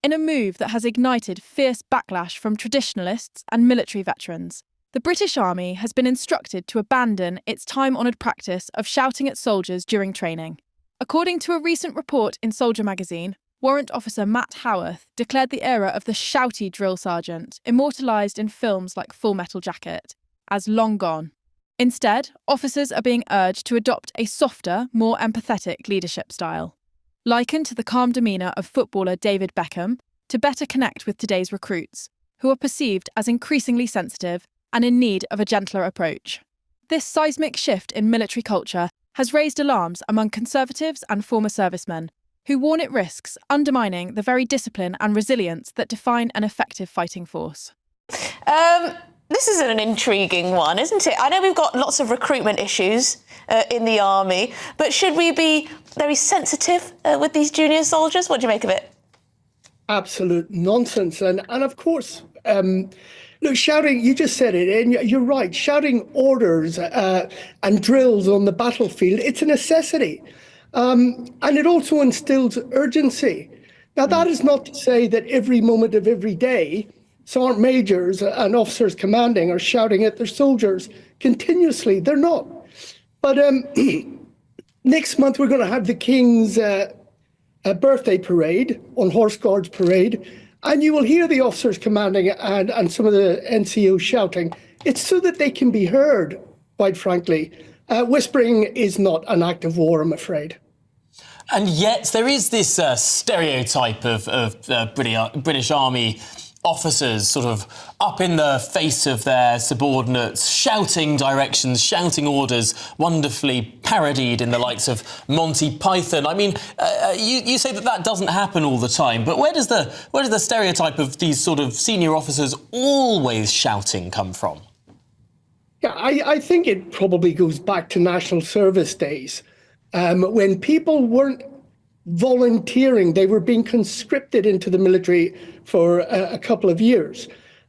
in a move that has ignited fierce backlash from traditionalists and military veterans. The British Army has been instructed to abandon its time-honoured practice of shouting at soldiers during training. According to a recent report in Soldier magazine, Warrant Officer Matt Howarth declared the era of the shouty drill sergeant, immortalised in films like Full Metal Jacket, as long gone. Instead, officers are being urged to adopt a softer, more empathetic leadership style. Likened to the calm demeanour of footballer David Beckham, to better connect with today's recruits, who are perceived as increasingly sensitive and in need of a gentler approach. This seismic shift in military culture has raised alarms among Conservatives and former servicemen, who warn it risks undermining the very discipline and resilience that define an effective fighting force. This is an intriguing one, isn't it? I know we've got lots of recruitment issues in the army, but should we be very sensitive with these junior soldiers? What do you make of it? Absolute nonsense. And of course, look, shouting, you just said it, and you're right, shouting orders and drills on the battlefield, it's a necessity. And it also instills urgency. Now, that is not to say that every moment of every day, sergeant majors and officers commanding are shouting at their soldiers continuously. They're not. But next month, we're going to have the King's birthday parade, on Horse Guards parade, and you will hear the officers commanding and some of the NCOs shouting. It's so that they can be heard, quite frankly. Whispering is not an act of war, I'm afraid. And yet there is this stereotype of British Army officers sort of up in the face of their subordinates, shouting directions, shouting orders, wonderfully parodied in the likes of Monty Python. I mean, you say that doesn't happen all the time, but where does the stereotype of these sort of senior officers always shouting come from? Yeah, I think it probably goes back to national service days, when people weren't volunteering. They were being conscripted into the military for a couple of years.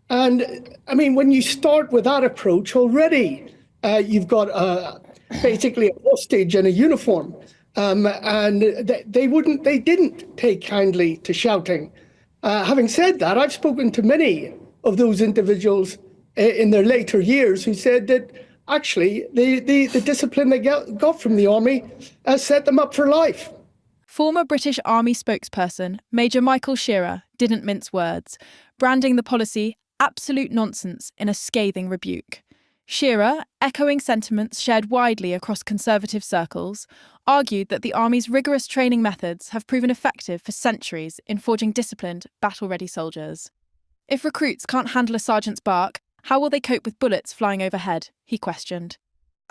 And I mean, when you start with that approach already, you've got basically a hostage and a uniform. And they didn't take kindly to shouting. Having said that, I've spoken to many of those individuals in their later years who said that actually the discipline they got from the army set them up for life. Former British Army spokesperson Major Michael Shearer didn't mince words, branding the policy absolute nonsense in a scathing rebuke. Shearer, echoing sentiments shared widely across Conservative circles, argued that the Army's rigorous training methods have proven effective for centuries in forging disciplined, battle-ready soldiers. If recruits can't handle a sergeant's bark, how will they cope with bullets flying overhead? He questioned.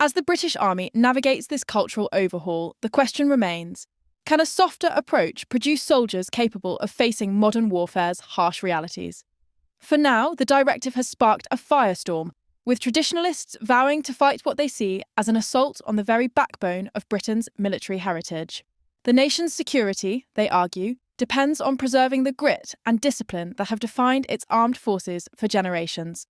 As the British Army navigates this cultural overhaul, the question remains, can a softer approach produce soldiers capable of facing modern warfare's harsh realities? For now, the directive has sparked a firestorm, with traditionalists vowing to fight what they see as an assault on the very backbone of Britain's military heritage. The nation's security, they argue, depends on preserving the grit and discipline that have defined its armed forces for generations.